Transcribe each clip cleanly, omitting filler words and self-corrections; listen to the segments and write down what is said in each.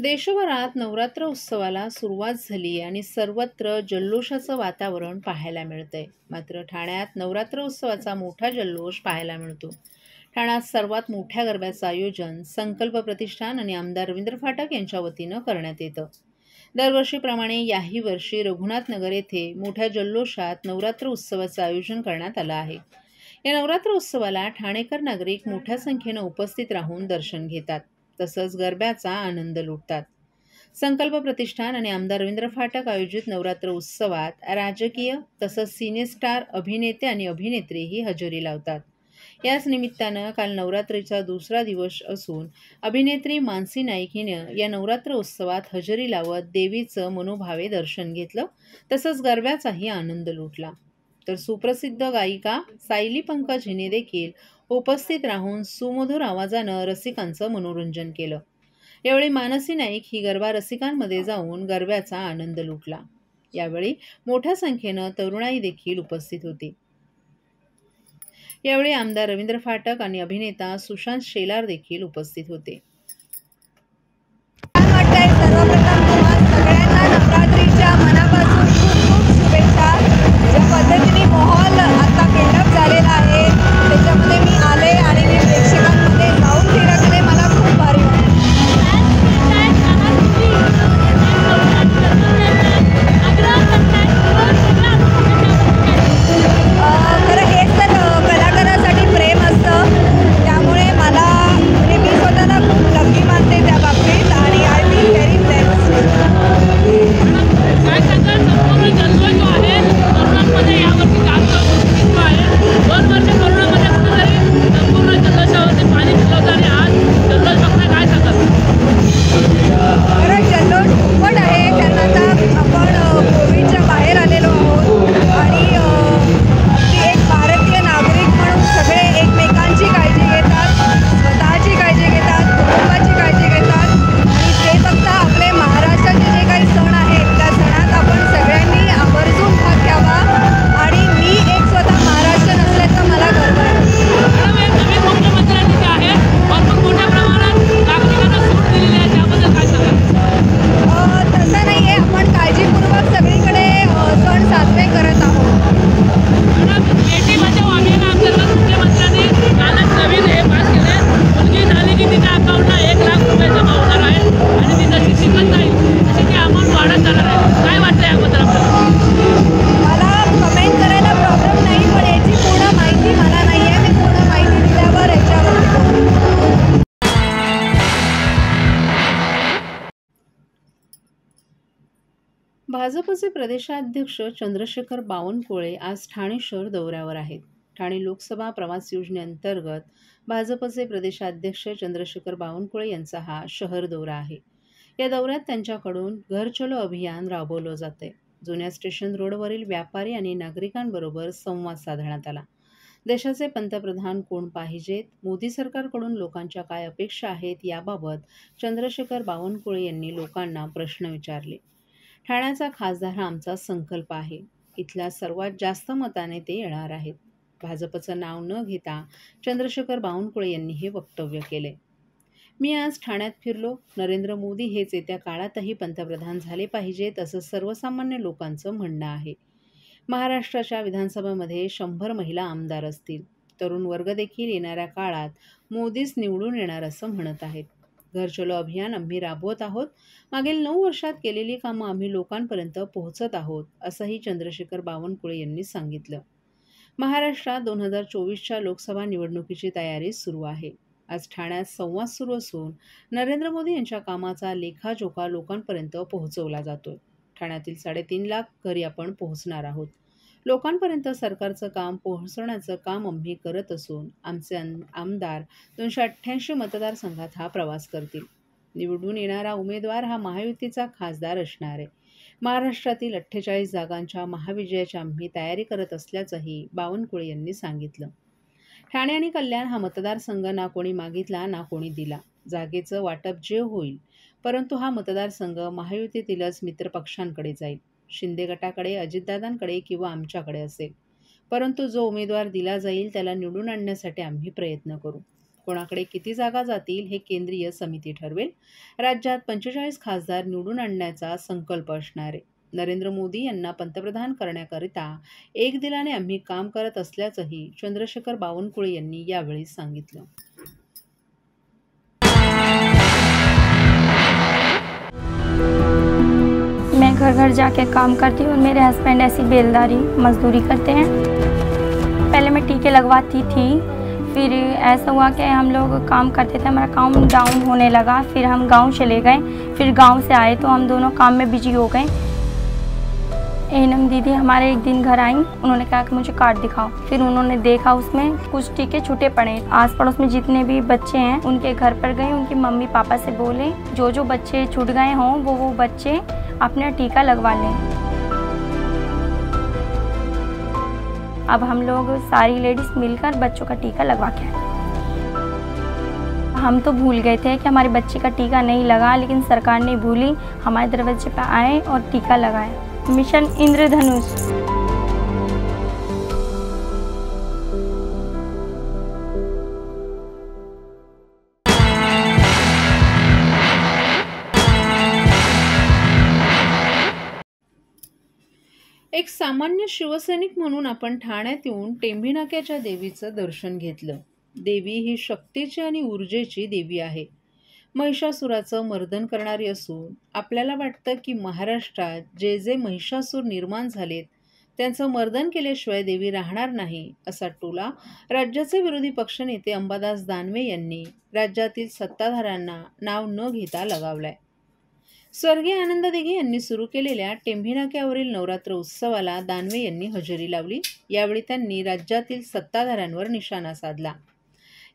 देशभरात नवरात्र उत्सवाला सुरुवात झाली आणि सर्वत्र जल्लोषाचं वातावरण पाहायला मिळतंय. मात्र ठाण्यात नवरात्र उत्सवाचा मोठा जल्लोष पाहायला मिळतो. ठाण्यात सर्वात मोठ्या गरब्याचं आयोजन संकल्प प्रतिष्ठान आणि आमदार रवींद्र फाटक यांच्या वतीनं करण्यात येतं. दरवर्षीप्रमाणे याही वर्षी रघुनाथ नगर येथे मोठ्या जल्लोषात नवरात्र उत्सवाचं आयोजन करण्यात आलं आहे. या नवरात्र उत्सवाला ठाणेकर नागरिक मोठ्या संख्येनं उपस्थित राहून दर्शन घेतात, तसंच गरब्याचा आनंद लुटतात. संकल्प प्रतिष्ठान आणि आमदार रवींद्र फाटक आयोजित नवरात्र उत्सवात राजकीय तसंच सिनेस्टार अभिनेते आणि अभिनेत्रीही हजेरी लावतात. याच निमित्तानं काल नवरात्रीचा दुसरा दिवस असून अभिनेत्री मानसी नाईक हिनं या नवरात्र उत्सवात हजेरी लावत देवीचं मनोभावे दर्शन घेतलं, तसंच गरब्याचाही आनंद लुटला. तर सुप्रसिद्ध गायिका सायली पंकज हिने देखील उपस्थित राहून सुमधुर आवाजानं रसिकांचं मनोरंजन केलं. यावेळी मानसी नाईक ही गरबा रसिकांमध्ये जाऊन गरब्याचा आनंद लुटला. यावेळी मोठ्या संख्येनं तरुणाई देखील उपस्थित होती. यावेळी आमदार रवींद्र फाटक आणि अभिनेता सुशांत शेलार देखील उपस्थित होते. सर्वप्रथम तुम्हा सगळ्यांना नवरात्रीच्या मनापासून खूप खूप शुभेच्छा. ज्या पद्धतीने माहोल आता बिल्डअप झालेला आहे त्याच्यामध्ये मी आले आणि मी प्रेक्षकांमध्ये जाऊन फिरकले. मला खूप भारी वाटलं. खरं हेच तर कलाकारासाठी प्रेम असतं, त्यामुळे मला म्हणजे मी स्वतःला खूप लकी मानते त्या बाबतीत आणि आय फील व्हेरी ब्लेस्ड. काय सांगाल संपूर्ण जल्लोष जो आहे तरुणांमध्ये यावरती जास्त उत्सुकता आहे. 2 वर्ष कोरोनामध्ये कुठेतरी संपूर्ण जल्लोषावरती पाणी फिरलं होतं आणि आज जल्लोष बघताय, काय सांगाल? खरं जल्लोष खूपच आहे, कारण आता आपण कोविडच्या बाहेर आलेलो आहोत आणि अगदी एक भारतीय नागरिक म्हणून सगळे एकमेकांची काळजी घेतात, स्वतःची काळजी घेतात, कुटुंबाची काळजी घेतात आणि ते फक्त आपले महाराष्ट्राचे जे काही सण आहेत त्या सणात आपण सगळ्यांनी आवर्जून भाग घ्यावा. आणि मी एक स्वतः महाराष्ट्रीयन असल्याचा मला गर्व आहे. मॅडम, हे नवीन मुख्यमंत्र्यांनी जे आहे भरपूर मोठ्या प्रमाणात नागरिकांना सूट दिलेली आहे, त्याबद्दल काय सांगाल? तसं नाही आहे, आपण काळजीपूर्वक सगळीकडे सण साजरे करत आहोत. मॅडम, बेटी बचाव अभियानाअंतर्गत मुख्यमंत्र्यांनी कालच नवीन हे पास केले. मुलगी झाली की तिच्या अकाउंटला 1 लाख रुपये जमा होणार आहे आणि ती जशी शिकत जाईल तशी ती अमाऊंट वाढत जाणार आहे. काय वाटतं याबद्दल आपल्याला? मला कमेंट करायला प्रॉब्लेम नाही, पण याची पूर्ण माहिती मला नाही आहे. मी पूर्ण माहिती दिल्यावर याच्यावर भाजपचे प्रदेशाध्यक्ष चंद्रशेखर बावनकुळे आज ठाणे शहर दौऱ्यावर आहेत. ठाणे लोकसभा प्रवास योजनेअंतर्गत भाजपचे प्रदेशाध्यक्ष चंद्रशेखर बावनकुळे यांचा हा शहर दौरा आहे. या दौऱ्यात त्यांच्याकडून घर चलो अभियान राबवलं जातंय. जुन्या स्टेशन रोडवरील व्यापारी आणि नागरिकांबरोबर संवाद साधण्यात आला. देशाचे पंतप्रधान कोण पाहिजेत, मोदी सरकारकडून लोकांच्या काय अपेक्षा आहेत याबाबत चंद्रशेखर बावनकुळे यांनी लोकांना प्रश्न विचारले. ठाण्याचा खासदार हा आमचा संकल्प आहे. इथल्या सर्वात जास्त मताने ते येणार आहेत. भाजपचं नाव न घेता चंद्रशेखर बावनकुळे यांनी हे वक्तव्य केले. मी आज ठाण्यात फिरलो. नरेंद्र मोदी हेच येत्या काळातही पंतप्रधान झाले पाहिजेत असं सर्वसामान्य लोकांचं म्हणणं आहे. महाराष्ट्राच्या विधानसभेमध्ये 100 महिला आमदार असतील. तरुण वर्ग देखील येणाऱ्या काळात मोदीच निवडून येणार असं म्हणत आहेत. घर चलो अभियान आम्ही राबवत आहोत. मागील 9 वर्षात केलेली कामं आम्ही लोकांपर्यंत पोहोचत आहोत असंही चंद्रशेखर बावनकुळे यांनी सांगितलं. महाराष्ट्रात 2024च्या लोकसभा निवडणुकीची तयारी सुरू आहे. आज ठाण्यात संवाद सुरू असून नरेंद्र मोदी यांच्या कामाचा लेखाजोखा लोकांपर्यंत पोहोचवला जातोय. ठाण्यातील 3.5 लाख घरी आपण पोहोचणार आहोत. लोकांपर्यंत सरकारचं काम पोहोचवण्याचं काम आम्ही करत असून आमचे आमदार 288 मतदारसंघात हा प्रवास करतील. निवडून येणारा उमेदवार हा महायुतीचा खासदार असणार आहे. महाराष्ट्रातील 48 जागांच्या महाविजयाची आम्ही तयारी करत असल्याचंही बावनकुळे यांनी सांगितलं. ठाणे आणि कल्याण हा मतदारसंघ ना कोणी मागितला ना कोणी दिला. जागेचं वाटप जे होईल, परंतु हा मतदारसंघ महायुतीतीलच मित्रपक्षांकडे जाईल. शिंदे गटाकडे, अजितदादांकडे किंवा आमच्याकडे असेल. परंतु जो उमेदवार दिला जाईल त्याला निवडून आणण्यासाठी आम्ही प्रयत्न करू. कोणाकडे किती जागा जातील हे केंद्रीय समिती ठरवेल. राज्यात 45 खासदार निवडून आणण्याचा संकल्प असणार आहे. नरेंद्र मोदी यांना पंतप्रधान करण्याकरिता एक दिलाने आम्ही काम करत असल्याचंही चंद्रशेखर बावनकुळे यांनी यावेळी सांगितलं. मैं घर घर जाके काम करती हूँ और मेरे हस्बैंड ऐसी बेलदारी मजदूरी करते हैं। पहले मैं टीके लगवाती थी, फिर ऐसा हुआ कि हम लोग काम करते थे, हमारा काम डाउन होने लगा, फिर हम गांव चले गए, फिर गांव से आए तो हम दोनों काम में बिजी हो गए। एनम दीदी हमारे एक दिन घर आई, उन्होंने कहा कि मुझे कार्ड दिखाओ, फिर उन्होंने देखा उसमें कुछ टीके छूटे पड़े। आस पड़ोस में जितने भी बच्चे हैं उनके घर पर गए, उनके मम्मी पापा से बोले जो जो बच्चे छूट गए हों वो बच्चे अपना टीका लगवा लें। अब हम लोग सारी लेडीज मिलकर बच्चों का टीका लगवा के आए। हम तो भूल गए थे कि हमारे बच्चे का टीका नहीं लगा, लेकिन सरकार नहीं भूली, हमारे दरवाजे पर आए और टीका लगाए। मिशन इंद्रधनुष। एक सामान्य शिवसैनिक म्हणून आपण ठाण्यात येऊन टेंभी नाक्याच्या देवीचं दर्शन घेतलं. देवी ही शक्तीची आणि ऊर्जेची देवी आहे. महिषासुराचं मर्दन करणारी असून आपल्याला वाटतं की महाराष्ट्रात जे जे महिषासूर निर्माण झालेत त्यांचं मर्दन केल्याशिवाय देवी राहणार नाही, असा टोला राज्याचे विरोधी पक्षनेते अंबादास दानवे यांनी राज्यातील सत्ताधाऱ्यांना नाव न घेता लगावलाय. स्वर्गीय आनंद दिघे यांनी सुरू केलेल्या टेंभी नाक्यावरील नवरात्र उत्सवाला दानवे यांनी हजेरी लावली. यावेळी त्यांनी राज्यातील सत्ताधाऱ्यांवर निशाणा साधला.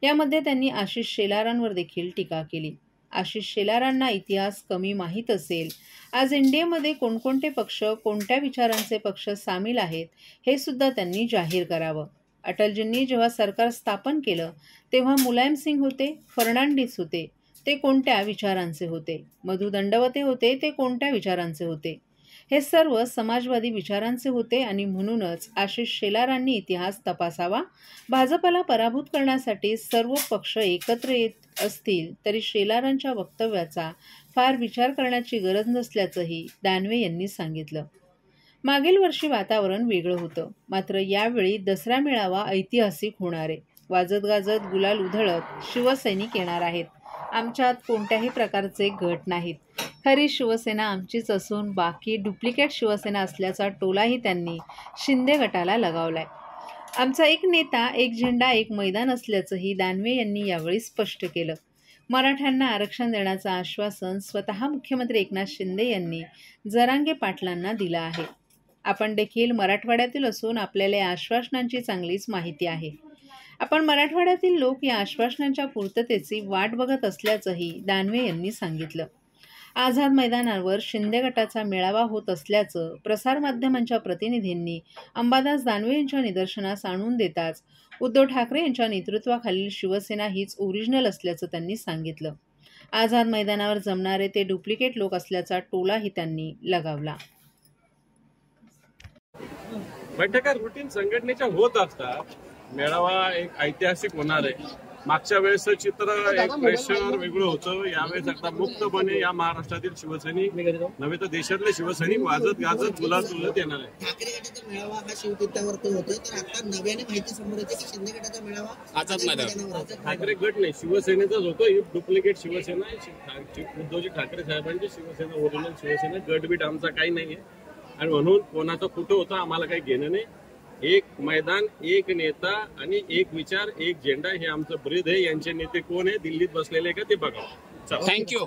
यामध्ये त्यांनी आशिष शेलारांवर देखील टीका केली. आशिष शेलारांना इतिहास कमी माहीत असेल. आज एनडीएमध्ये कोणकोणते पक्ष, कोणत्या विचारांचे पक्ष सामील आहेत हे सुद्धा त्यांनी जाहीर करावं. अटलजींनी जेव्हा सरकार स्थापन केलं तेव्हा मुलायमसिंग होते, फर्नांडिस होते, ते कोणत्या विचारांचे होते? मधु दंडवते होते, ते कोणत्या विचारांचे होते? हे सर्व समाजवादी विचारांचे होते आणि म्हणूनच आशिष शेलारांनी इतिहास तपासावा. भाजपला पराभूत करण्यासाठी सर्व पक्ष एकत्र येत असतील तरी शेलारांच्या वक्तव्याचा फार विचार करण्याची गरज नसल्याचंही दानवे यांनी सांगितलं. मागील वर्षी वातावरण वेगळं होतं, मात्र यावेळी दसरा मेळावा ऐतिहासिक होणार आहे. वाजत गाजत गुलाल उधळत शिवसैनिक येणार आहेत. आमच्यात कोणत्याही प्रकारचे गट नाहीत. खरी शिवसेना आमचीच असून बाकी डुप्लिकेट शिवसेना असल्याचा टोलाही त्यांनी शिंदे गटाला लगावलाय. आमचा एक नेता, एक झेंडा, एक मैदान असल्याचंही दानवे यांनी यावेळी स्पष्ट केलं. मराठ्यांना आरक्षण देण्याचं आश्वासन स्वतः मुख्यमंत्री एकनाथ शिंदे यांनी जरांगे पाटलांना दिलं आहे. आपण देखील मराठवाड्यातील असून आपल्याला या आश्वासनांची चांगलीच माहिती आहे. आपण मराठवाड्यातील लोक या आश्वासनांच्या पूर्ततेची वाट बघत असल्याचंही दानवे यांनी सांगितलं. आझाद मैदानावर शिंदे गटाचा मेळावा होत असल्याचं प्रसारमाध्यमांच्या प्रतिनिधींनी अंबादास दानवे यांच्या निदर्शनास आणून देताच उद्धव ठाकरे यांच्या नेतृत्वाखालील शिवसेना हीच ओरिजिनल असल्याचं त्यांनी सांगितलं. आझाद मैदानावर जमणारे ते डुप्लिकेट लोक असल्याचा टोलाही त्यांनी लगावला. बैठका रुटीन संघटनेच्या होत असतात. मेळावा एक ऐतिहासिक होणार आहे. मागच्या वेळेस चित्र एक प्रेशर वेगळं होतं. यावेळेस आता मुक्तपणे या महाराष्ट्रातील शिवसैनिक नव्हे तर देशातले शिवसैनिक वाजत गाजत गुलाल उधळत येणार आहे. ठाकरे गटाचा मेळावा हा शिवतीर्थावरती होतो, तर आता नव्याने माहिती समोर येते की शिंदे गटाचा मेळावा आझाद मैदानावर. ठाकरे गट नाही, शिवसेनेचाच होतो. ही डुप्लिकेट शिवसेना आहे. उद्धवजी ठाकरे साहेबांची शिवसेना, ओरिजिनल शिवसेना. गटबीट आमचा काही नाहीये आणि म्हणून कोणाचं कुठं होतं आम्हाला काही घेणं नाही. एक मैदान, एक नेता आणि एक विचार, एक झेंडा हे आमचं ब्रीद आहे. यांचे नेते कोण आहे, दिल्लीत बसलेले का ते बघा. थँक्यू.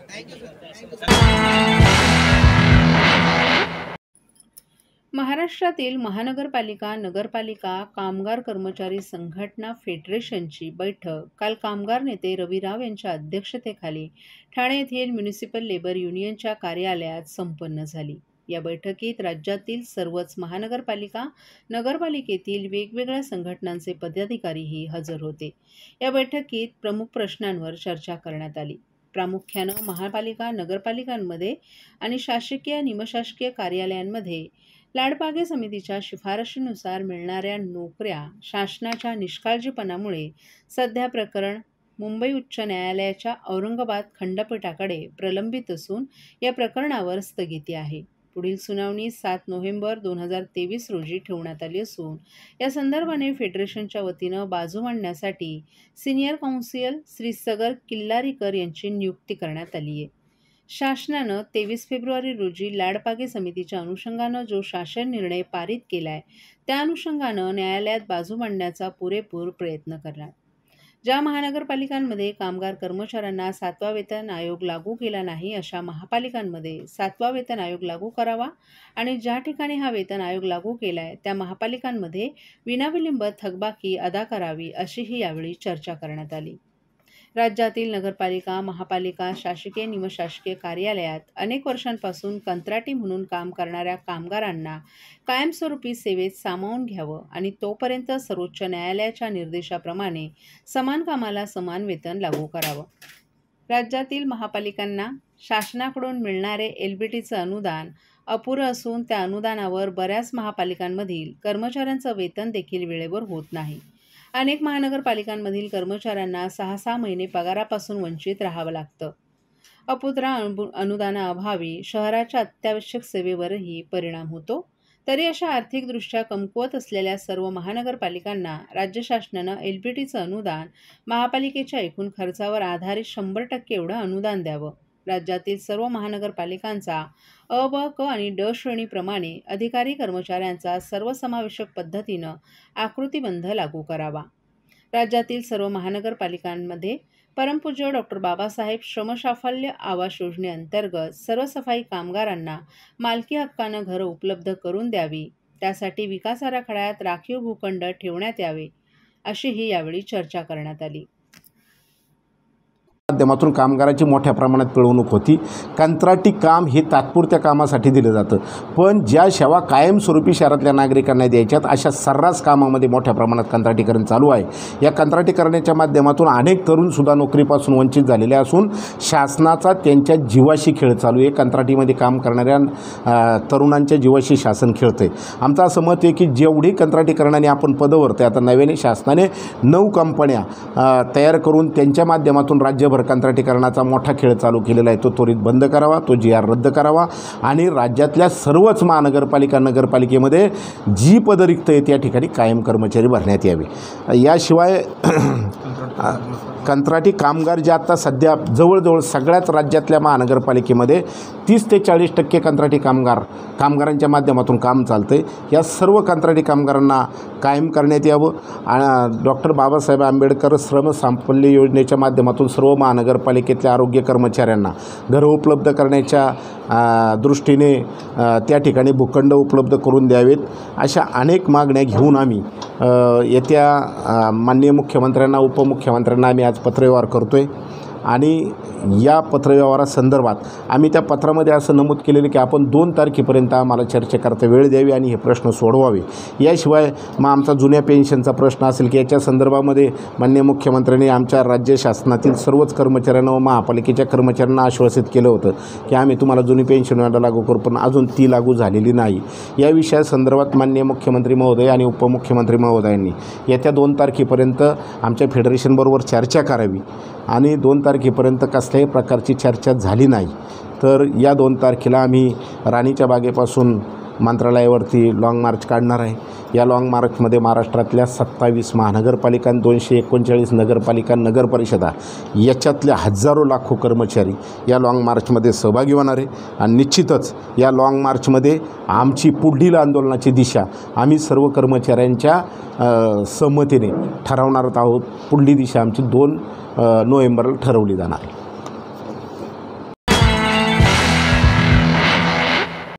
महाराष्ट्रातील महानगरपालिका, नगरपालिका, कामगार कर्मचारी संघटना फेडरेशनची बैठक काल कामगार नेते रवी राव यांच्या अध्यक्षतेखाली ठाणे येथील म्युनिसिपल लेबर युनियनच्या कार्यालयात संपन्न झाली. या बैठकीत राज्यातील सर्वच महानगरपालिका, नगरपालिकेतील वेगवेगळ्या संघटनांचे पदाधिकारीही हजर होते. या बैठकीत प्रमुख प्रश्नांवर चर्चा करण्यात आली. प्रामुख्यानं महापालिका, नगरपालिकांमध्ये आणि शासकीय, निमशासकीय कार्यालयांमध्ये लाडपागे समितीच्या शिफारशीनुसार मिळणाऱ्या नोकऱ्या शासनाच्या निष्काळजीपणामुळे सध्या प्रकरण मुंबई उच्च न्यायालयाच्या औरंगाबाद खंडपीठाकडे प्रलंबित असून या प्रकरणावर स्थगिती आहे. पुढील सुनावणी 7 नोव्हेंबर 2023 रोजी ठेवण्यात आली असून या संदर्भाने फेडरेशनच्या वतीनं बाजू मांडण्यासाठी सिनियर कौन्सिल श्री सगर किल्लारीकर यांची नियुक्ती करण्यात आली आहे. शासनानं 23 फेब्रुवारी रोजी लाडपागे समितीच्या अनुषंगानं जो शासन निर्णय पारित केला आहे त्या अनुषंगानं न्यायालयात बाजू मांडण्याचा पुरेपूर प्रयत्न करणार. ज्या महानगरपालिकांमध्ये कामगार कर्मचाऱ्यांना 7वा वेतन आयोग लागू केला नाही अशा महापालिकांमध्ये 7वा वेतन आयोग लागू करावा आणि ज्या ठिकाणी हा वेतन आयोग लागू केला आहे त्या महापालिकांमध्ये विनाविलंब थकबाकी अदा करावी अशीही यावेळी चर्चा करण्यात आली. राज्यातील नगरपालिका, महापालिका, शासकीय निमशासकीय कार्यालयात अनेक वर्षांपासून कंत्राटी म्हणून काम करणाऱ्या कामगारांना कायमस्वरूपी सेवेत सामावून घ्यावं आणि तोपर्यंत सर्वोच्च न्यायालयाच्या निर्देशाप्रमाणे समान कामाला समान वेतन लागू करावं. राज्यातील महापालिकांना शासनाकडून मिळणारे LBTचं अनुदान अपुरं असून त्या अनुदानावर बऱ्याच महापालिकांमधील कर्मचाऱ्यांचं वेतन देखील वेळेवर होत नाही. अनेक महानगरपालिकांमधील कर्मचाऱ्यांना 6-6 महिने पगारापासून वंचित राहावं लागतं. अपुत्रा अनुदानाअभावी शहराच्या अत्यावश्यक सेवेवरही परिणाम होतो. तरी अशा आर्थिकदृष्ट्या कमकुवत असलेल्या सर्व महानगरपालिकांना राज्य शासनानं LBTचं अनुदान महापालिकेच्या एकूण खर्चावर आधारित 100% एवढं अनुदान द्यावं. राज्यातील सर्व महानगरपालिकांचा अ, ब, क आणि ड श्रेणीप्रमाणे अधिकारी कर्मचाऱ्यांचा सर्वसमावेशक पद्धतीनं आकृतिबंध लागू करावा. राज्यातील सर्व महानगरपालिकांमध्ये परमपूज्य डॉक्टर बाबासाहेब श्रमसाफल्य आवास योजनेअंतर्गत सर्व सफाई कामगारांना मालकी हक्कानं घरं उपलब्ध करून द्यावी. त्यासाठी विकास आराखड्यात राखीव भूखंड ठेवण्यात यावे अशीही यावेळी चर्चा करण्यात आली. माध्यमातून कामगाराची मोठ्या प्रमाणात पिळवणूक होती. कंत्राटी काम हे तात्पुरत्या कामासाठी दिलं जातं, पण ज्या सेवा कायमस्वरूपी शहरातल्या नागरिकांना द्यायच्यात अशा सर्रास कामामध्ये मोठ्या प्रमाणात कंत्राटीकरण चालू आहे. या कंत्राटीकरणाच्या माध्यमातून अनेक तरुणसुद्धा नोकरीपासून वंचित झालेले असून शासनाचा त्यांच्या जीवाशी खेळ चालू आहे. कंत्राटीमध्ये काम करणाऱ्या तरुणांच्या जीवाशी शासन खेळतं आहे. आमचं असं मत आहे की जेवढी कंत्राटीकरणाने आपण पदवरते, आता नव्याने शासनाने 9 कंपन्या तयार करून त्यांच्या माध्यमातून राज्यभर कंत्राटीकरणाचा मोठा खेळ चालू केलेला आहे. तो त्वरित बंद करावा, तो GR रद्द करावा आणि राज्यातल्या सर्वच महानगरपालिका नगरपालिकेमध्ये जी पदं रिक्त आहेत त्या ठिकाणी कायम कर्मचारी भरण्यात यावे. याशिवाय कंत्राटी कामगार जे आता सध्या जवळजवळ सगळ्याच राज्यातल्या महानगरपालिकेमध्ये 30 ते 40% कंत्राटी कामगारांच्या माध्यमातून काम चालतं आहे. या सर्व कंत्राटी कामगारांना कायम करण्यात यावं. डॉक्टर बाबासाहेब आंबेडकर श्रम साफल्य योजनेच्या माध्यमातून सर्व महानगरपालिकेतल्या आरोग्य कर्मचाऱ्यांना घरं उपलब्ध करण्याच्या दृष्टीने त्या ठिकाणी भूखंड उपलब्ध करून द्यावेत. अशा अनेक मागण्या घेऊन आम्ही येत्या माननीय मुख्यमंत्र्यांना, उपमुख्यमंत्र्यांना आम्ही आज पत्रव्यवहार करतो आहे आणि या पत्रव्यवहारासंदर्भात आम्ही त्या पत्रामध्ये असं नमूद केलेलं की आपण 2 तारखेपर्यंत आम्हाला चर्चेकरता वेळ द्यावी आणि हे प्रश्न सोडवावे. याशिवाय मग आमचा जुन्या पेन्शनचा प्रश्न असेल की याच्या संदर्भामध्ये माननीय मुख्यमंत्र्यांनी आमच्या राज्य शासनातील सर्वच कर्मचाऱ्यांना व महापालिकेच्या कर्मचाऱ्यांना आश्वासित केलं होतं की आम्ही तुम्हाला जुनी पेन्शन लागू करू, पण अजून ती लागू झालेली नाही. या विषयासंदर्भात माननीय मुख्यमंत्री महोदय आणि उपमुख्यमंत्री महोदयांनी येत्या 2 तारखेपर्यंत आमच्या फेडरेशनबरोबर चर्चा करावी आणि 2 तारखेपर्यंत कसल्याही प्रकारची चर्चा झाली नाही तर या 2 तारखेला आम्ही राणीच्या बागेपासून मंत्रालयावरती लाँग मार्च काढणार आहे. या लाँग मार्चमध्ये महाराष्ट्रातल्या 27 महानगरपालिका, 239 नगरपालिका, नगरपरिषदा याच्यातल्या हजारो लाखो कर्मचारी या लाँग मार्चमध्ये सहभागी होणार आहे आणि निश्चितच या लाँग मार्चमध्ये आमची पुढील आंदोलनाची दिशा आम्ही सर्व कर्मचाऱ्यांच्या संमतीने ठरवणार आहोत. पुढली दिशा आमची 2 नोव्हेंबरला ठरवली जाणार.